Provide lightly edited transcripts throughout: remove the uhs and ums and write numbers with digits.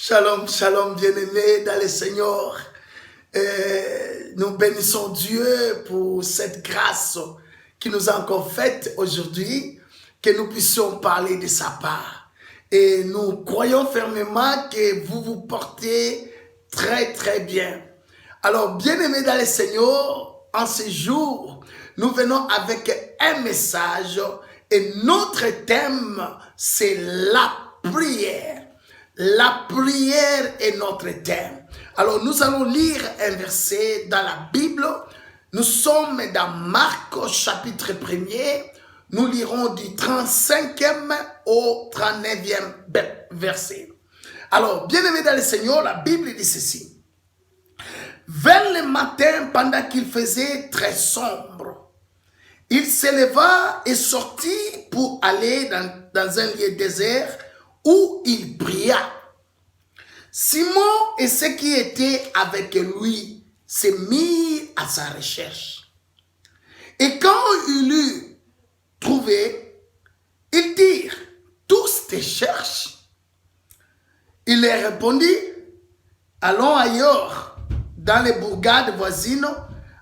Shalom, shalom, bien-aimés dans le Seigneur. Nous bénissons Dieu pour cette grâce qui nous a encore faite aujourd'hui, que nous puissions parler de sa part. Et nous croyons fermement que vous vous portez très, très bien. Alors, bien-aimés dans le Seigneur, en ce jour, nous venons avec un message et notre thème, c'est la prière. La prière est notre thème. Alors, nous allons lire un verset dans la Bible. Nous sommes dans Marc chapitre 1er. Nous lirons du 35e au 39e verset. Alors, bien-aimés dans le Seigneur, la Bible dit ceci. Vers le matin, pendant qu'il faisait très sombre, il s'éleva et sortit pour aller dans un lieu désert où il pria. Simon et ceux qui étaient avec lui se mirent à sa recherche. Et quand il eut trouvé, ils dirent, tous te cherchent. Il leur répondit, allons ailleurs, dans les bourgades voisines,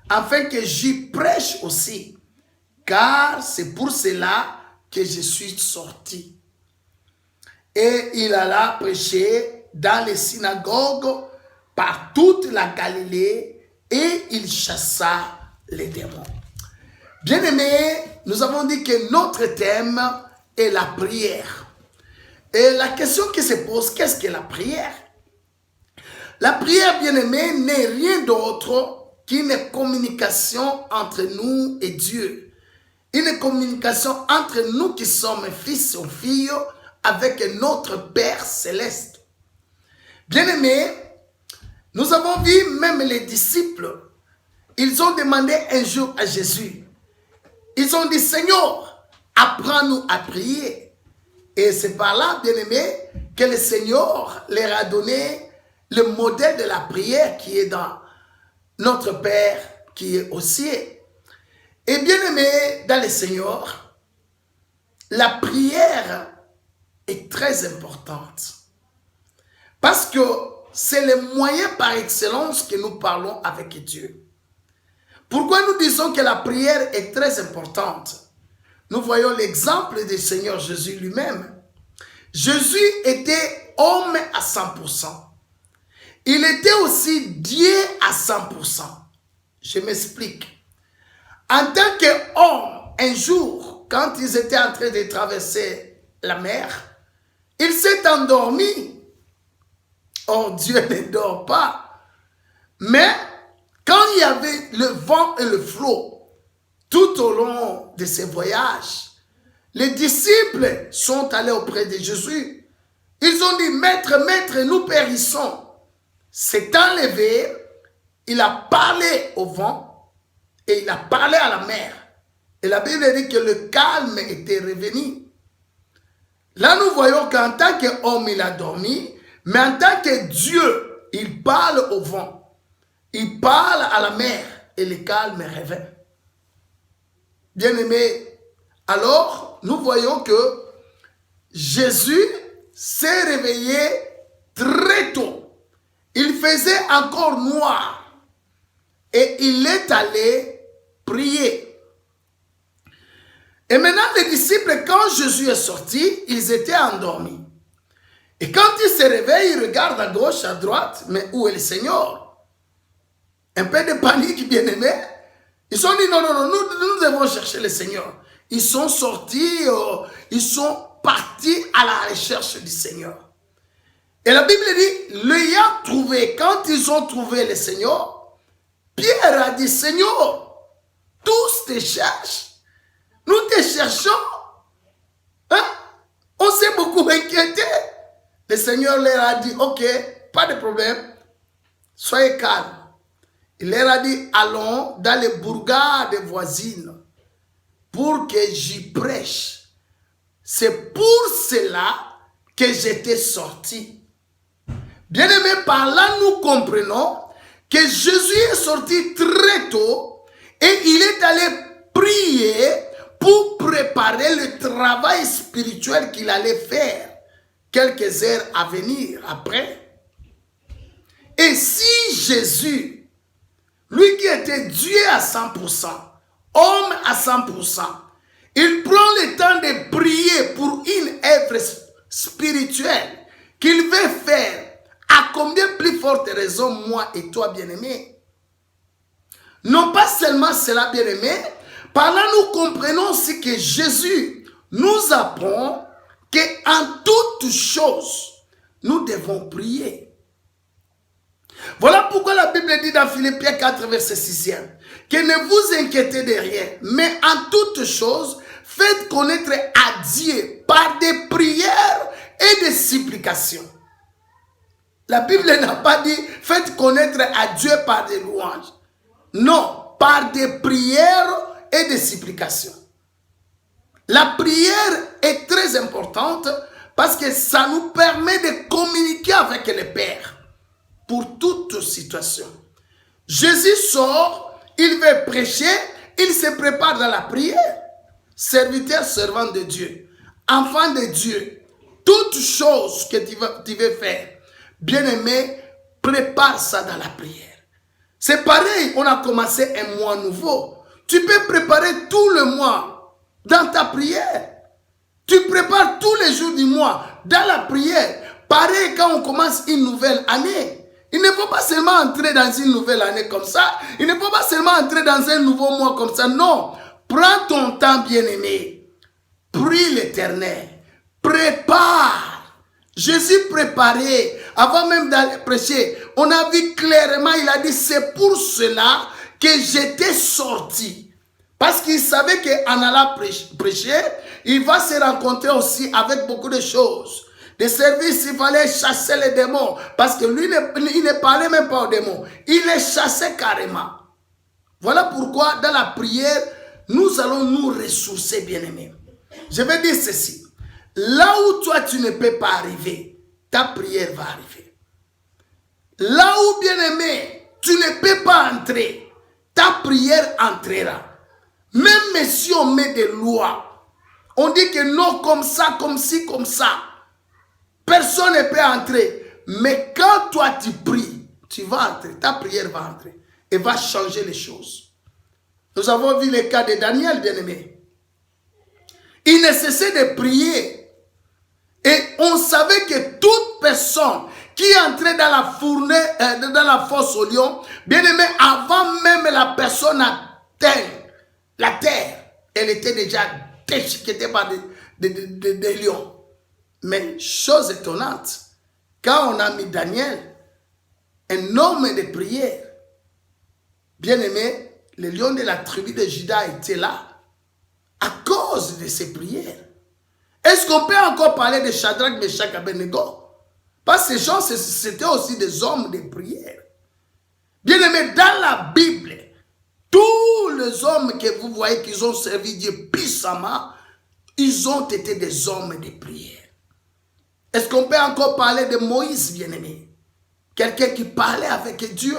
afin que j'y prêche aussi, car c'est pour cela que je suis sorti. Et il alla prêcher dans les synagogues par toute la Galilée et il chassa les démons. Bien-aimés, nous avons dit que notre thème est la prière. Et la question qui se pose, qu'est-ce que la prière? La prière, bien-aimés, n'est rien d'autre qu'une communication entre nous et Dieu. Une communication entre nous qui sommes fils ou filles avec notre Père céleste. Bien-aimés, nous avons vu même les disciples, ils ont demandé un jour à Jésus. Ils ont dit, Seigneur, apprends-nous à prier. Et c'est par là, bien-aimés, que le Seigneur leur a donné le modèle de la prière qui est dans notre Père qui est au ciel. Et bien-aimés, dans le Seigneur, la prière est très importante. Parce que c'est le moyen par excellence que nous parlons avec Dieu. Pourquoi nous disons que la prière est très importante? Nous voyons l'exemple du Seigneur Jésus lui-même. Jésus était homme à 100%. Il était aussi Dieu à 100%. Je m'explique. En tant qu'homme, un jour, quand ils étaient en train de traverser la mer, il s'est endormi. Or, Dieu ne dort pas. Mais, quand il y avait le vent et le flot, tout au long de ces voyages, les disciples sont allés auprès de Jésus. Ils ont dit, Maître, Maître, nous périssons. S'est enlevé, il a parlé au vent et il a parlé à la mer. Et la Bible dit que le calme était revenu. Là, nous voyons qu'en tant qu'homme, il a dormi, mais en tant que Dieu, il parle au vent, il parle à la mer et le calme revient. Bien-aimés, alors, nous voyons que Jésus s'est réveillé très tôt. Il faisait encore noir et il est allé prier. Et maintenant, les disciples, quand Jésus est sorti, ils étaient endormis. Et quand ils se réveillent, ils regardent à gauche, à droite, mais où est le Seigneur? Un peu de panique, bien-aimé. Ils sont dit, non, non, non, nous devons chercher le Seigneur. Ils sont sortis, ils sont partis à la recherche du Seigneur. Et la Bible dit, l'ayant trouvé, quand ils ont trouvé le Seigneur, Pierre a dit, Seigneur, tous te cherchent. Nous te cherchons. Hein? On s'est beaucoup inquiété. Le Seigneur leur a dit, ok, pas de problème, soyez calmes. Il leur a dit, allons dans les bourgades voisines pour que j'y prêche. C'est pour cela que j'étais sorti. Bien-aimés, par là, nous comprenons que Jésus est sorti très tôt et il est allé prier pour préparer le travail spirituel qu'il allait faire quelques heures à venir après. Et si Jésus, lui qui était Dieu à 100%, homme à 100%, il prend le temps de prier pour une œuvre spirituelle qu'il veut faire, à combien plus forte raison moi et toi, bien-aimés? Non pas seulement cela, bien-aimés, par là nous comprenons aussi que Jésus nous apprend qu'en toutes choses, nous devons prier. Voilà pourquoi la Bible dit dans Philippiens 4, verset 6e, que ne vous inquiétez de rien, mais en toutes choses, faites connaître à Dieu par des prières et des supplications. La Bible n'a pas dit faites connaître à Dieu par des louanges. Non, par des prières et des supplications. La prière est très importante parce que ça nous permet de communiquer avec le Père pour toute situation. Jésus sort, il veut prêcher, il se prépare dans la prière. Serviteur, servant de Dieu, enfant de Dieu, toute chose que tu veux faire, bien-aimé, prépare ça dans la prière. C'est pareil, on a commencé un mois nouveau. Tu peux préparer tout le mois dans ta prière. Tu prépares tous les jours du mois dans la prière. Pareil quand on commence une nouvelle année. Il ne faut pas seulement entrer dans une nouvelle année comme ça. Il ne faut pas seulement entrer dans un nouveau mois comme ça. Non. Prends ton temps, bien-aimé. Prie l'Éternel. Prépare. Jésus préparait. Avant même d'aller prêcher, on a vu clairement, il a dit, c'est pour cela que j'étais sorti. Parce qu'il savait qu'en allant prêcher, il va se rencontrer aussi avec beaucoup de choses. Des services, il fallait chasser les démons. Parce que lui, il ne parlait même pas aux démons. Il les chassait carrément. Voilà pourquoi, dans la prière, nous allons nous ressourcer, bien-aimés. Je vais dire ceci. Là où toi, tu ne peux pas arriver, ta prière va arriver. Là où, bien-aimé, tu ne peux pas entrer, ta prière entrera. Même si on met des lois, on dit que non, comme ça, comme ci, comme ça, personne ne peut entrer. Mais quand toi, tu pries, tu vas entrer, ta prière va entrer et va changer les choses. Nous avons vu le cas de Daniel, bien-aimé. Il ne cessait de prier. Et on savait que toute personne qui entrait dans la fournaise, dans la fosse au lion, bien aimé, avant même la personne atteindre la terre, elle était déjà déchiquetée par des lions. Mais chose étonnante, quand on a mis Daniel, un homme de prière, bien aimé, le lion de la tribu de Juda était là à cause de ses prières. Est-ce qu'on peut encore parler de Shadrach, Meshach, Abednego? Parce que ces gens, c'était aussi des hommes de prière. Bien aimé, dans la Bible, tous les hommes que vous voyez qu'ils ont servi Dieu puissamment, ils ont été des hommes de prière. Est-ce qu'on peut encore parler de Moïse, bien aimé? Quelqu'un qui parlait avec Dieu.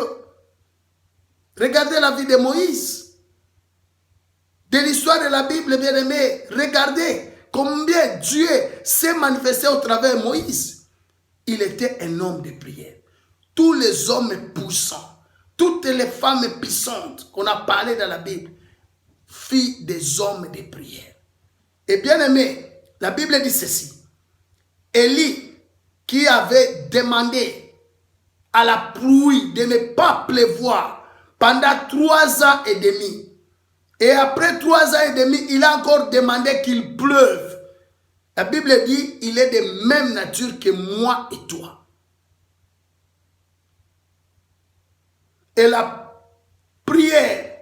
Regardez la vie de Moïse. De l'histoire de la Bible, bien aimé, regardez combien Dieu s'est manifesté au travers de Moïse. Il était un homme de prière. Tous les hommes puissants, toutes les femmes puissantes qu'on a parlé dans la Bible, filles des hommes de prière. Et bien aimé, la Bible dit ceci. Élie, qui avait demandé à la pluie de ne pas pleuvoir pendant 3 ans et demi. Et après 3 ans et demi, il a encore demandé qu'il pleuve. La Bible dit, il est de même nature que moi et toi. Et la prière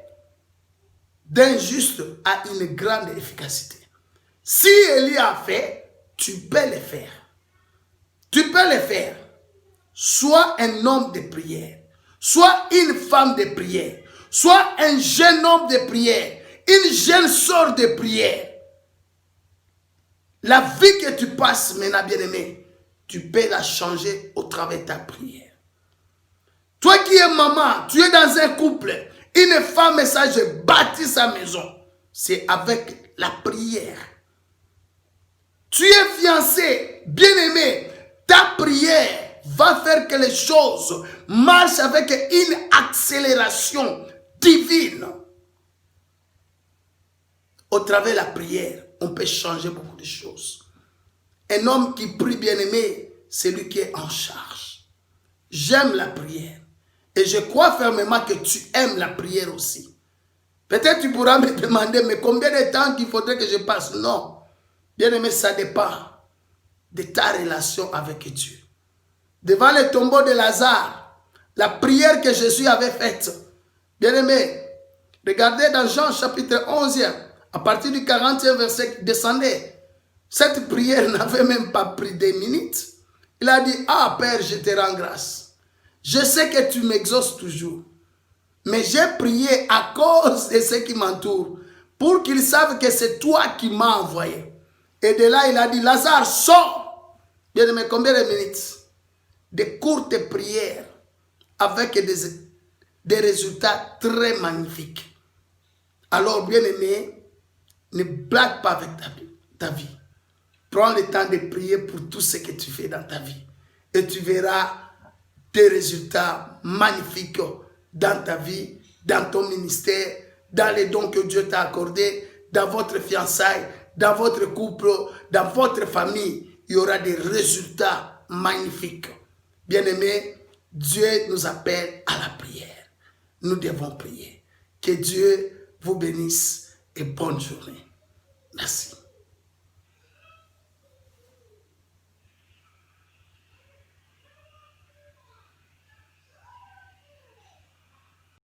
d'un juste a une grande efficacité. Si Élie a fait, tu peux le faire. Tu peux le faire. Sois un homme de prière. Sois une femme de prière. Sois un jeune homme de prière. Une jeune sœur de prière. La vie que tu passes maintenant, bien-aimé, tu peux la changer au travers de ta prière. Toi qui es maman, tu es dans un couple. Une femme sage bâtit sa maison. C'est avec la prière. Tu es fiancé, bien-aimé. Ta prière va faire que les choses marchent avec une accélération divine. Au travers de la prière, on peut changer beaucoup de choses. Un homme qui prie, bien-aimé, c'est lui qui est en charge. J'aime la prière. Et je crois fermement que tu aimes la prière aussi. Peut-être tu pourras me demander, mais combien de temps qu'il faudrait que je passe? Non. Bien-aimé, ça dépend de ta relation avec Dieu. Devant le tombeau de Lazare, la prière que Jésus avait faite. Bien-aimé, regardez dans Jean chapitre 11, à partir du 40e verset, descendez. Cette prière n'avait même pas pris des minutes. Il a dit, ah Père, je te rends grâce. Je sais que tu m'exauces toujours. Mais j'ai prié à cause de ceux qui m'entourent, pour qu'ils savent que c'est toi qui m'as envoyé. Et de là, il a dit, Lazare, sors. Bien aimé, combien de minutes? Des courtes prières avec des résultats très magnifiques. Alors, bien aimé, ne blague pas avec ta vie. Prends le temps de prier pour tout ce que tu fais dans ta vie. Et tu verras des résultats magnifiques dans ta vie, dans ton ministère, dans les dons que Dieu t'a accordés, dans votre fiançailles, dans votre couple, dans votre famille. Il y aura des résultats magnifiques. Bien-aimés, Dieu nous appelle à la prière. Nous devons prier. Que Dieu vous bénisse et bonne journée. Merci.